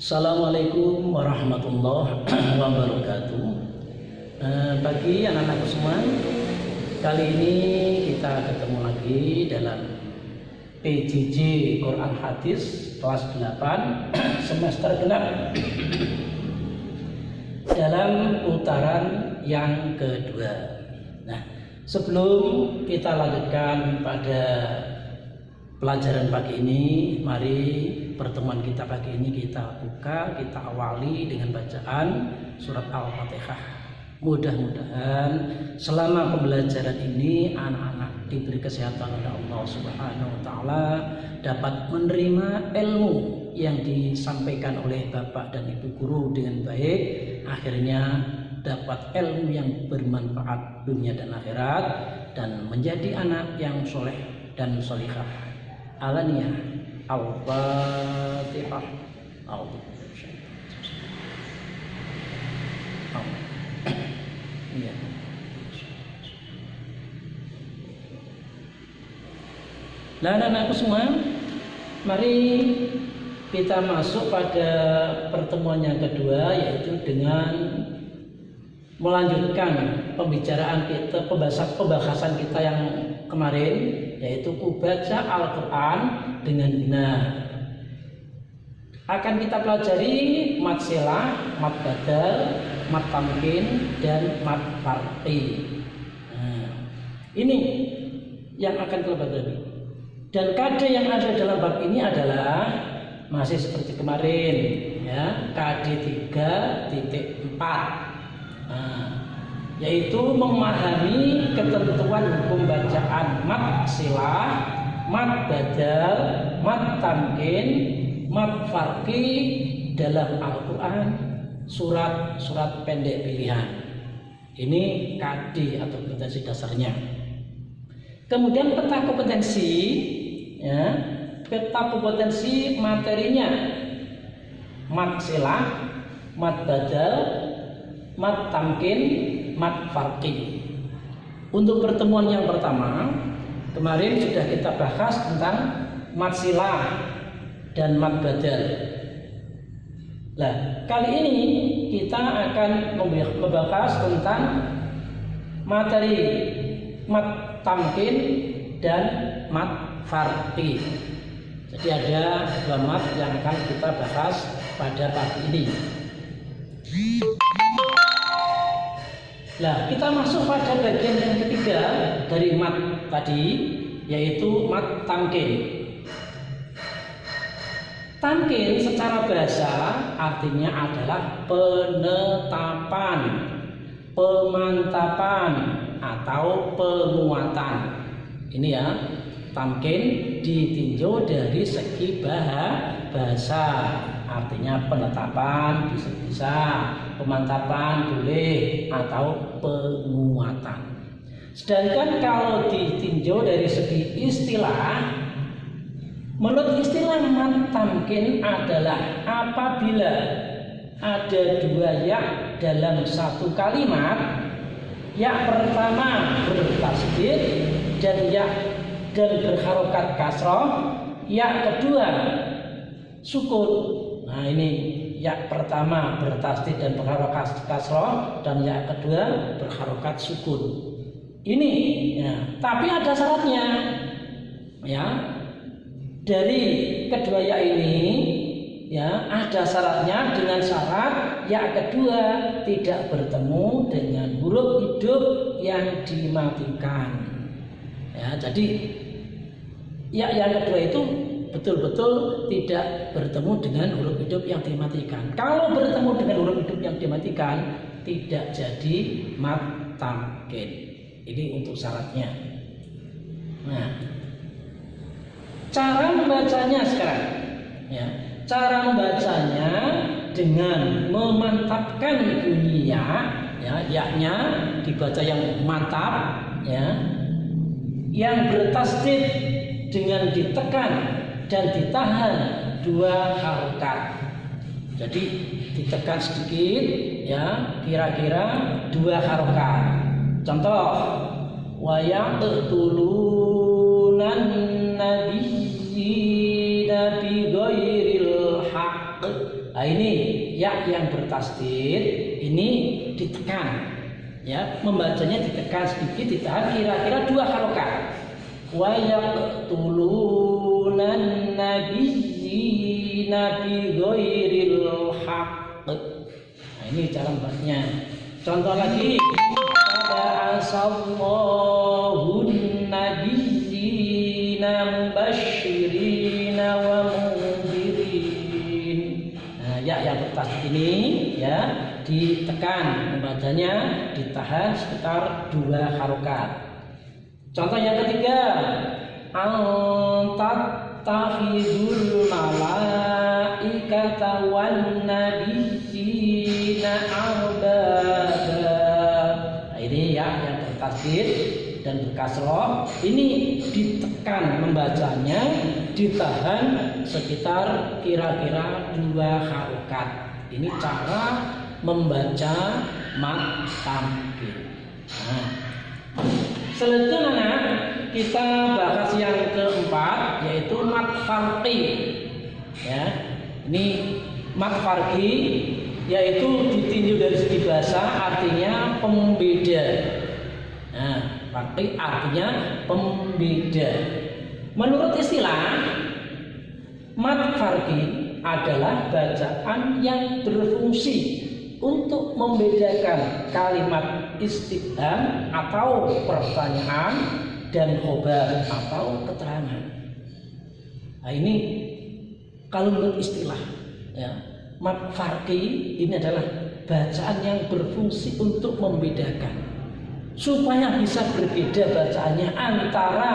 Assalamualaikum warahmatullahi wabarakatuh. Bagi anak-anakku semua, kali ini kita ketemu lagi dalam PJJ Quran Hadis kelas 8 semester genap dalam putaran yang kedua. Nah, sebelum kita lanjutkan pada pelajaran pagi ini, mari pertemuan kita pagi ini kita buka, kita awali dengan bacaan surat Al-Fatihah. Mudah-mudahan selama pembelajaran ini anak-anak diberi kesehatan oleh Allah Subhanahu wa taala, dapat menerima ilmu yang disampaikan oleh Bapak dan Ibu guru dengan baik, akhirnya dapat ilmu yang bermanfaat dunia dan akhirat, dan menjadi anak yang soleh dan solihah. Alaniyah. Al-Fatihah. Iya. Nah, anak-anakku semua, mari kita masuk pada pertemuan yang kedua, yaitu dengan melanjutkan pembicaraan kita, pembahasan kita yang kemarin, yaitu membaca Al-Quran dengan benar. Akan kita pelajari mat silah, mat badal, mat tamkin, dan mat farqi. Nah, ini yang akan kita pelajari. Dan kade yang ada dalam bab ini adalah masih seperti kemarin, ya, kade 3.4. Yaitu memahami ketentuan hukum bacaan mat silah, mat badal, mat tamkin, mat farqi dalam Al-Quran, surat-surat pendek pilihan. Ini KD atau kompetensi dasarnya. Kemudian peta kompetensi, ya, peta kompetensi materinya mat silah, mat badal, mat tamkin, mat farqi. Untuk pertemuan yang pertama, kemarin sudah kita bahas tentang mat silah dan mat badal. Nah, kali ini kita akan membahas tentang materi mat tamkin dan mat farqi. Jadi ada dua mat yang akan kita bahas pada pagi ini. Nah, kita masuk pada bagian yang ketiga dari mat tadi, yaitu mat tamkin. Tamkin secara bahasa artinya adalah penetapan, pemantapan, atau penguatan. Ini ya, tamkin ditinjau dari segi bahasa, artinya penetapan bisa, pemantapan boleh, atau penguatan. Sedangkan kalau ditinjau dari segi istilah, menurut istilah mat tamkin adalah apabila ada dua ya dalam satu kalimat, ya pertama bertasdid dan berharokat kasroh, ya kedua sukun. Nah, ini ya pertama bertasdid dan berharokat kasroh, dan ya kedua berharokat sukun. Ini ya, tapi ada syaratnya, ya. Dari kedua ya ini, ya, ada syaratnya, dengan syarat ya kedua tidak bertemu dengan huruf hidup yang dimatikan. Ya, jadi ya yang kedua itu betul-betul tidak bertemu dengan huruf hidup yang dimatikan. Kalau bertemu dengan huruf hidup yang dimatikan, tidak jadi mat tamkin. Ini untuk syaratnya. Nah, cara membacanya sekarang, ya, cara membacanya dengan memantapkan bunyi ya, ya-nya dibaca yang mantap, ya, yang bertasdid dengan ditekan dan ditahan dua harokat. Jadi ditekan sedikit, ya, kira-kira dua harokat. Contoh, wa yaqtulunan nabiyyi bi ghairil haqq. Nah, ini ya yang bertasdid ini ditekan, ya, membacanya ditekan sedikit, ditahan kira-kira 2 harokat. Wa yaqtulunan nabiyyina bi ghairil haqq. Nah, ini cara membacanya. Contoh lagi, ba'asallahu nabiyyina mubasysyirina wa mundzirin. Nah, ya yang bertasdid ini ya ditekan, membacanya ditahan sekitar 2 harokat. Contoh yang ketiga, takhidul malaikata wan nabiyyina arbaba. Nah, ini ya yang bertasdid dan berkasroh, ini ditekan membacanya, ditahan sekitar kira-kira 2 harokat. Ini cara membaca mad tamkin. Nah, selanjutnya kita bahas yang keempat, yaitu mad farqi. Ya, ini mad farqi yaitu ditinjau dari segi bahasa artinya pembeda. Nah, farqi artinya pembeda. Menurut istilah, mad farqi adalah bacaan yang berfungsi untuk membedakan kalimat istifham atau pertanyaan dan khobar atau keterangan. Nah, ini kalau menurut istilah, ya, mad farqi ini adalah bacaan yang berfungsi untuk membedakan supaya bisa berbeda bacaannya antara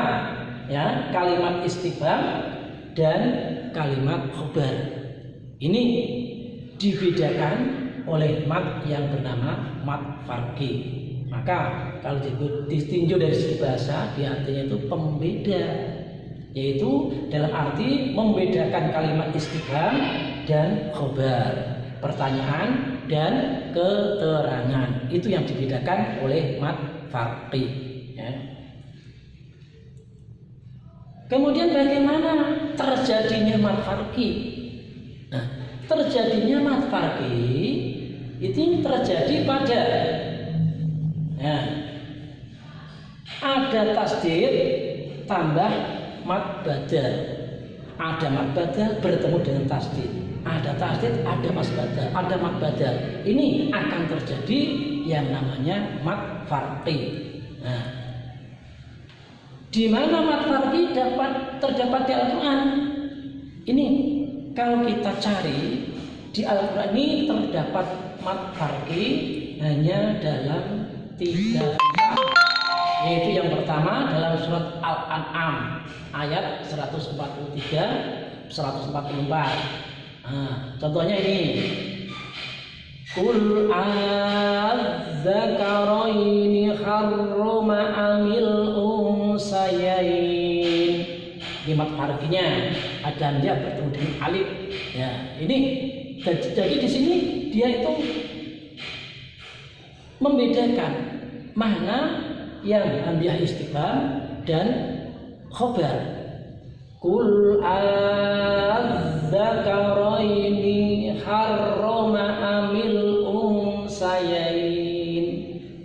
ya kalimat istifham dan kalimat khobar. Ini dibedakan oleh mad yang bernama mad farqi. Maka kalau ditinjau dari segi bahasa, dia artinya itu pembeda, yaitu dalam arti membedakan kalimat istifham dan khobar, pertanyaan dan keterangan. Itu yang dibedakan oleh mad farqi, ya. Kemudian bagaimana terjadinya mad farqi? Nah, terjadinya mad farqi itu terjadi pada ada tasdid tambah mad badal. Ada mad badal bertemu dengan tasdid. Ada tasdid, ada mad badal, ada mad badal. Ini akan terjadi yang namanya mad farqi. Nah, di mana mad farqi terdapat di Al-Quran? Ini kalau kita cari di Al-Quran ini terdapat mad farqi hanya dalam 3 tempat, yaitu yang pertama dalam surat Al-An'am ayat 143 144. Nah, contohnya ini, Qul a'adzakaraini harrama amil unsayain. Di mad farqinya ada dia bertemu dengan alif. Ya, ini jadi di sini dia itu membedakan mana yang hamzah istifham dan khobar. Qul a'adzakaraini harrama amil unsayain.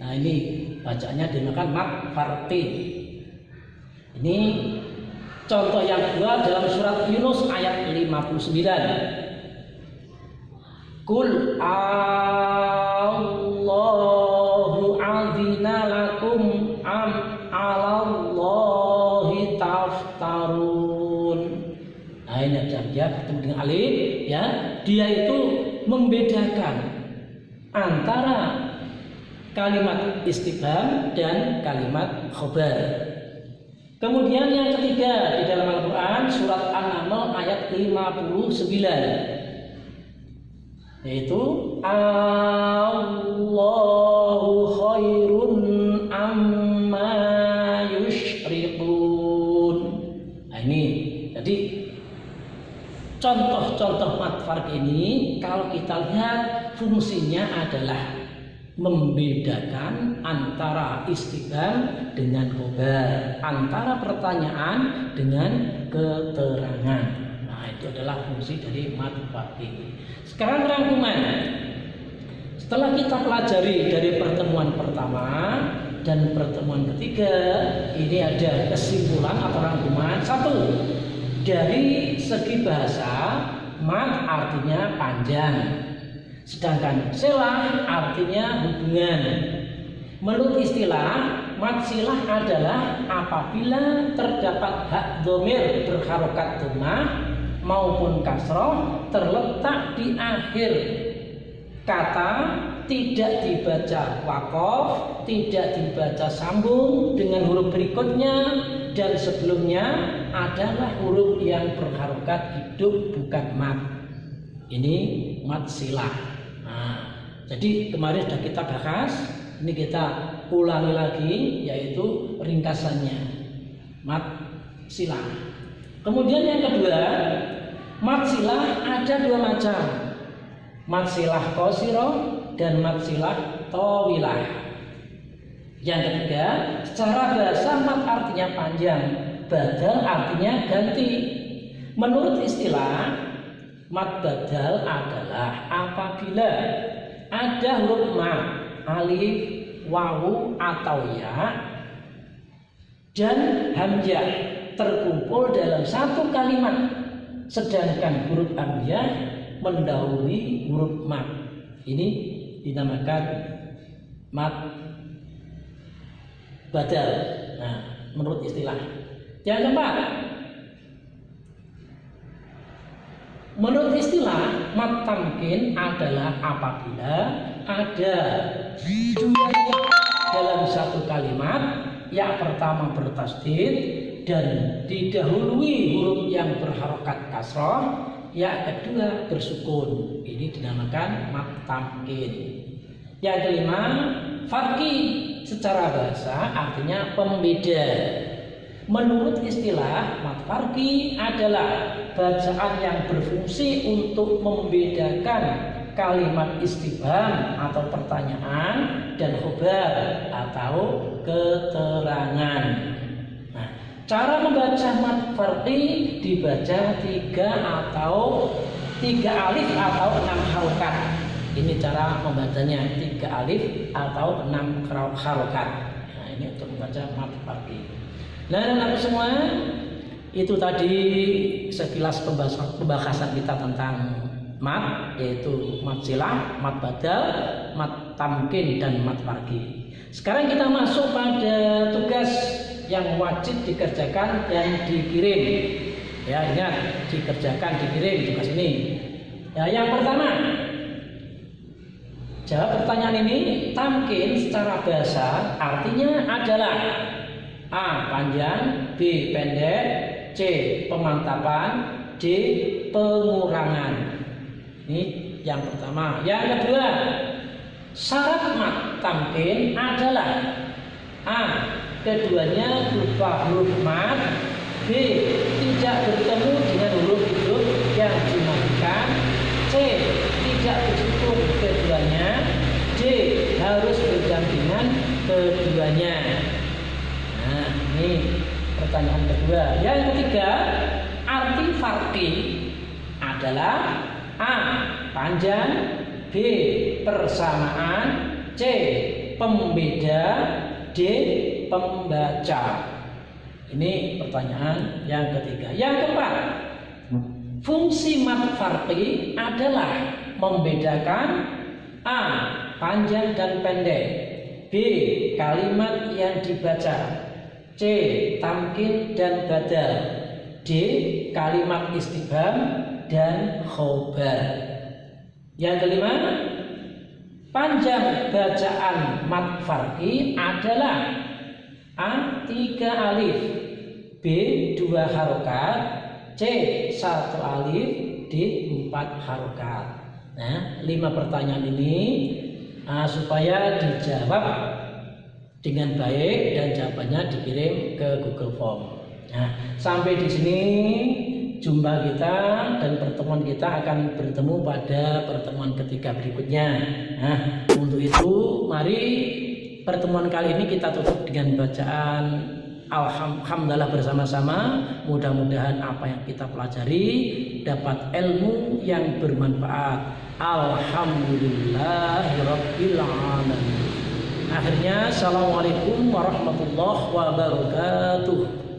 Nah, ini bacaannya dinamakan mad farqi. Ini contoh yang kedua dalam surat Yunus ayat 59. Qul Allahu adzina lakum am 'alallahi taftarun. Nah, ini ada dia bertemu dengan alif, ya. Dia itu membedakan antara kalimat istifham dan kalimat khobar. Kemudian yang ketiga di dalam Al-Quran surat An-Naml ayat 59, yaitu Allahu khairun amma yusyrikun. Nah, ini jadi contoh-contoh mad farqi ini kalau kita lihat fungsinya adalah membedakan antara istifham dengan khobar, antara pertanyaan dengan keterangan. Nah, Nah, itu adalah fungsi dari mat farqi. Sekarang rangkuman. Setelah kita pelajari dari pertemuan pertama dan pertemuan ketiga, ini ada kesimpulan atau rangkuman. Satu, dari segi bahasa, mat artinya panjang, sedangkan silah artinya hubungan. Menurut istilah, mat silah adalah apabila terdapat hak dhamir berharokat dhammah maupun kasroh terletak di akhir kata, tidak dibaca waqaf, tidak dibaca sambung dengan huruf berikutnya, dan sebelumnya adalah huruf yang berharokat hidup bukan mat. Ini mat silah. Nah, jadi kemarin sudah kita bahas, ini kita ulangi lagi, yaitu ringkasannya mat silah. Kemudian yang kedua, mat silah ada dua macam, mat silah qasirah dan mat silah tawilah. Yang ketiga, secara bahasa mat artinya panjang, badal artinya ganti. Menurut istilah, mat badal adalah apabila ada huruf mat, alif, wawu atau ya dan hamzah terkumpul dalam satu kalimat, sedangkan huruf hamzah mendahului huruf mat. Ini dinamakan mat badal. Nah, menurut istilah. Yang keempat, menurut istilah, mat tamkin adalah apabila ada dua ya dalam satu kalimat, yang pertama bertasdid dan didahului huruf yang berharokat kasroh, yang kedua bersukun. Ini dinamakan mat tamkin. Yang kelima, farqi secara bahasa artinya pembeda. Menurut istilah, mat farqi adalah bacaan yang berfungsi untuk membedakan kalimat istifham atau pertanyaan dan khobar atau keterangan. Nah, cara membaca mat farqi dibaca 3 alif atau 6 harokat. Ini cara membacanya, 3 alif atau 6 harokat. Nah, ini untuk membaca mat farqi. Nah, anak semua, itu tadi sekilas pembahasan kita tentang mat, yaitu mat silah, mat badal, mat tamkin, dan mat farqi. Sekarang kita masuk pada tugas yang wajib dikerjakan dan dikirim. Ya, ingat, dikerjakan, dikirim tugas ini. Ya, yang pertama, jawab pertanyaan ini. Tamkin secara bahasa artinya adalah A. Panjang, B. Pendek, C. Pemantapan, D. Pengurangan. Ini yang pertama. Yang kedua, syarat mat tamkin adalah A. Keduanya berupa huruf mat, B. Tidak bertemu dengan huruf hidup yang dimatikan, C. Tidak bersukun keduanya, D. Harus berdampingan keduanya. Nah, ini pertanyaan kedua. Yang ketiga, arti farqi adalah A. Panjang, B. Persamaan, C. Pembeda, D. Pembaca. Ini pertanyaan yang ketiga. Yang keempat, fungsi mat farqi adalah membedakan A. Panjang dan pendek, B. Kalimat yang dibaca, C. Tamkin dan badal, D. Kalimat istifham dan khobar. Yang kelima, panjang bacaan mat farqi adalah A. 3 alif, B. 2 harokat, C. 1 alif, D. 4 harokat. Nah, 5 pertanyaan ini supaya dijawab dengan baik dan jawabannya dikirim ke Google Form. Nah, sampai di sini jumpa kita dan pertemuan kita akan bertemu pada pertemuan ketiga berikutnya. Nah, untuk itu mari pertemuan kali ini kita tutup dengan bacaan Alhamdulillah bersama-sama, mudah-mudahan apa yang kita pelajari dapat ilmu yang bermanfaat. Alhamdulillahirabbil alamin. Akhirnya, assalamualaikum warahmatullahi wabarakatuh.